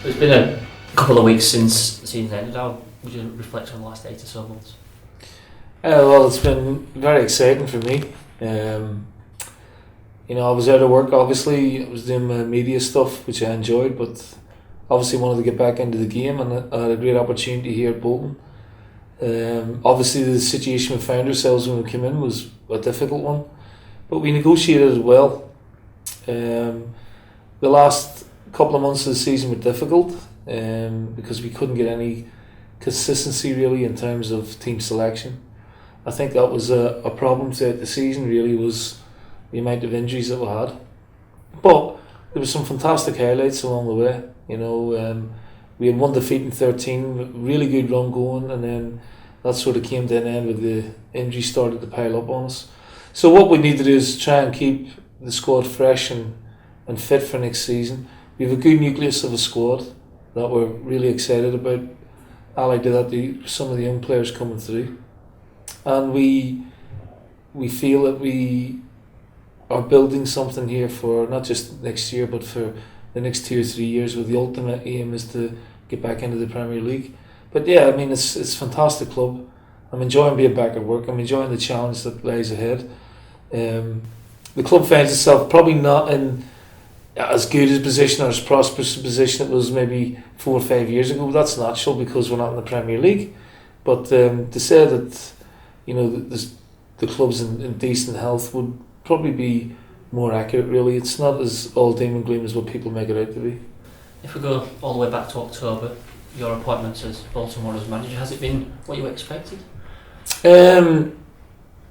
It's been a couple of weeks since the season ended. How would you reflect on the last 8 or so months? Well, it's been very exciting for me. I was out of work, obviously. I was doing my media stuff, which I enjoyed, but obviously wanted to get back into the game, and I had a great opportunity here at Bolton. Obviously, the situation we found ourselves when we came in was a difficult one, but we negotiated it well. The last couple of months of the season were difficult because we couldn't get any consistency really in terms of team selection. I think that was a problem throughout the season, really, was the amount of injuries that we had. But there were some fantastic highlights along the way. We had one defeat in 13, really good run going, and then that sort of came to an end with the injuries started to pile up on us. So what we need to do is try and keep the squad fresh and fit for next season. We have a good nucleus of a squad that we're really excited about. Allied to that, some of the young players coming through. And we feel that we are building something here for not just next year but for the next 2 or 3 years, with the ultimate aim is to get back into the Premier League. But yeah, I mean, it's a fantastic club. I'm enjoying being back at work. I'm enjoying the challenge that lies ahead. The club finds itself probably not in as good a position or as prosperous a position it was maybe 4 or 5 years ago. That's natural because we're not in the Premier League. But to say that the club's in decent health would probably be more accurate, really. It's not as all doom and gloom as what people make it out to be. If we go all the way back to October, your appointment as Bolton Wanderers manager, has it been what you expected?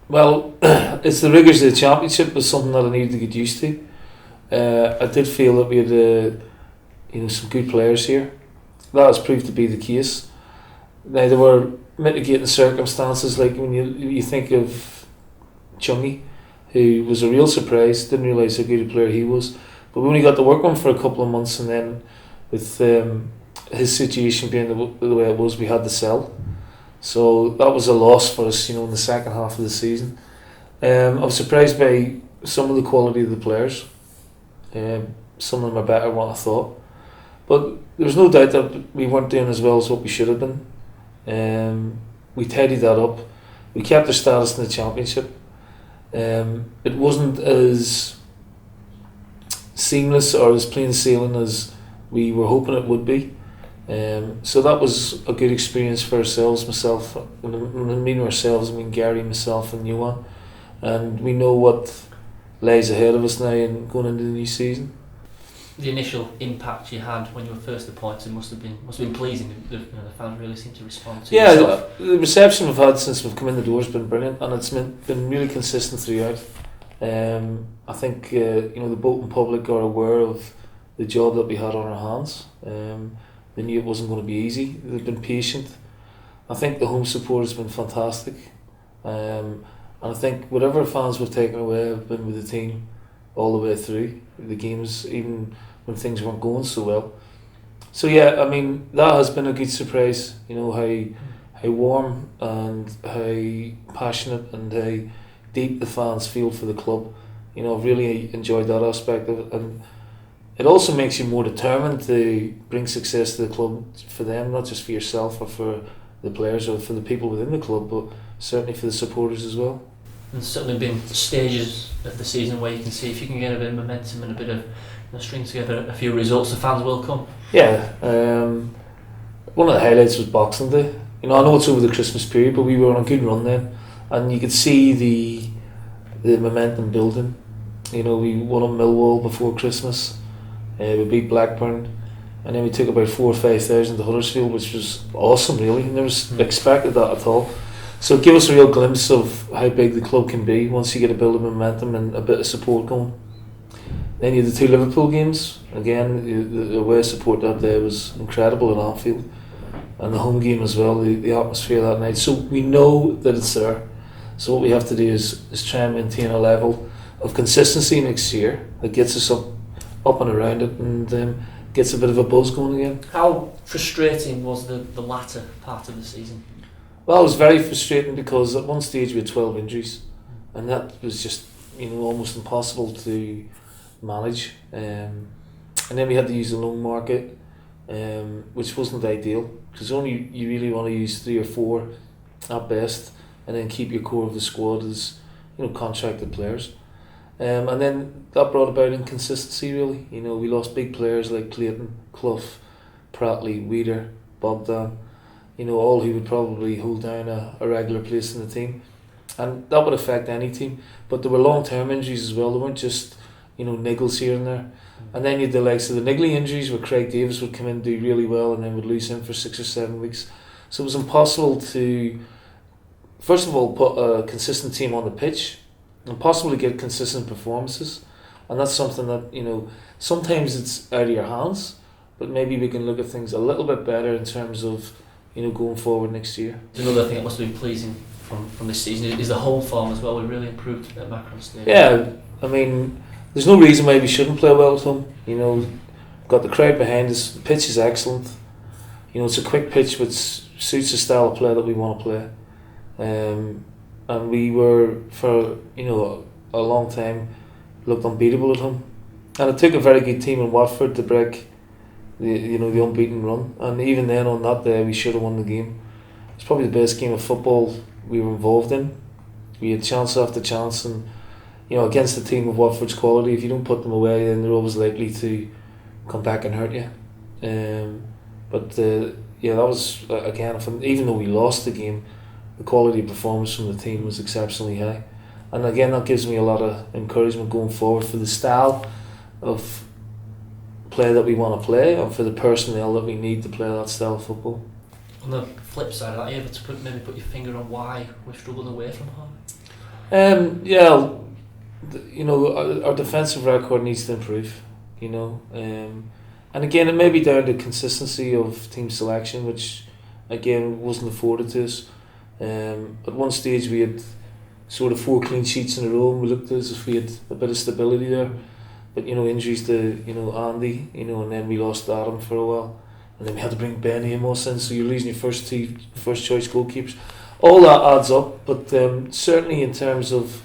Well, it's the rigours of the Championship was something that I needed to get used to. I did feel that we had some good players here. That has proved to be the case. Now, there were mitigating circumstances, like when you think of Chungy, who was a real surprise. Didn't realise how good a player he was. But we only got to work on him for a couple of months, and then with his situation being the way it was, we had to sell. So that was a loss for us, in the second half of the season. I was surprised by some of the quality of the players. Some of them are better than what I thought. But there's no doubt that we weren't doing as well as what we should have been. We tidied that up. We kept our status in the Championship. It wasn't as seamless or as plain sailing as we were hoping it would be. So that was a good experience for ourselves, myself, when I mean ourselves, I mean Gary, myself and Yuan. And we know what lies ahead of us now and going into the new season. The initial impact you had when you were first appointed must have been pleasing. The fans really seemed to respond to yourself. The reception we've had since we've come in the door has been brilliant, and it's been really consistent throughout. I think the Bolton public are aware of the job that we had on our hands. They knew it wasn't going to be easy. They've been patient. I think the home support has been fantastic, and I think whatever fans we've taken away have been with the team all the way through the games, even when things weren't going so well. So yeah, I mean, that has been a good surprise. How warm and how passionate and how deep the fans feel for the club. I've really enjoyed that aspect of it, and it also makes you more determined to bring success to the club for them, not just for yourself or for the players or for the people within the club, but certainly for the supporters as well. There's certainly been stages of the season where you can see if you can get a bit of momentum and a bit of string together a few results, the fans will come. Yeah, one of the highlights was Boxing Day. I know it's over the Christmas period, but we were on a good run then, and you could see the momentum building. We won on Millwall before Christmas. We beat Blackburn, and then we took about 4,000 or 5,000 to Huddersfield, which was awesome, really. Never expected that at all. So it gave us a real glimpse of how big the club can be once you get a bit of momentum and a bit of support going. Then you had the 2 Liverpool games. Again, the away support that day was incredible at Anfield, and the home game as well, the atmosphere that night. So we know that it's there. So what we have to do is try and maintain a level of consistency next year that gets us up and around it, and gets a bit of a buzz going again. How frustrating was the latter part of the season? Well, it was very frustrating because at one stage we had 12 injuries, and that was just almost impossible to manage. And then we had to use the loan market. which wasn't ideal, because only you really want to use 3 or 4 at best, and then keep your core of the squad as contracted players. And then that brought about inconsistency really. We lost big players like Clayton, Clough, Pratley, Weeder, Bogdan, all who would probably hold down a regular place in the team. And that would affect any team. But there were long-term injuries as well. They weren't just, niggles here and there. And then you had the likes of the niggly injuries where Craig Davis would come in and do really well and then would lose him for 6 or 7 weeks. So it was impossible to, first of all, put a consistent team on the pitch, impossible to get consistent performances. And that's something that, sometimes it's out of your hands, but maybe we can look at things a little bit better in terms of, going forward next year. Another thing that must have been pleasing from this season is the home form as well. We really improved at Macron Stadium. Yeah, I mean, there's no reason why we shouldn't play well at home. Got the crowd behind us. The pitch is excellent. It's a quick pitch which suits the style of play that we want to play. And we were, for a long time, looked unbeatable at home. And it took a very good team in Watford to break the unbeaten run. And even then, on that day, we should have won the game. It's probably the best game of football we were involved in. We had chance after chance, and against a team of Watford's quality, if you don't put them away, then they're always likely to come back and hurt you. That was again, even though we lost the game, the quality of performance from the team was exceptionally high, and again that gives me a lot of encouragement going forward for the style of play that we want to play and for the personnel that we need to play that style of football. On the flip side of that, are you able to put your finger on why we've struggled away from home? Our defensive record needs to improve, and again it may be down to consistency of team selection, which again wasn't afforded to us. At one stage we had sort of 4 clean sheets in a row, and we looked as if we had a bit of stability there, but injuries to Andy, and then we lost Adam for a while, and then we had to bring Benny Amos in, so you're losing your first choice goalkeepers. All that adds up, but certainly in terms of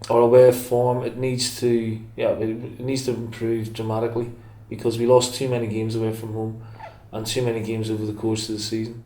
our away form, it needs to improve dramatically, because we lost too many games away from home and too many games over the course of the season.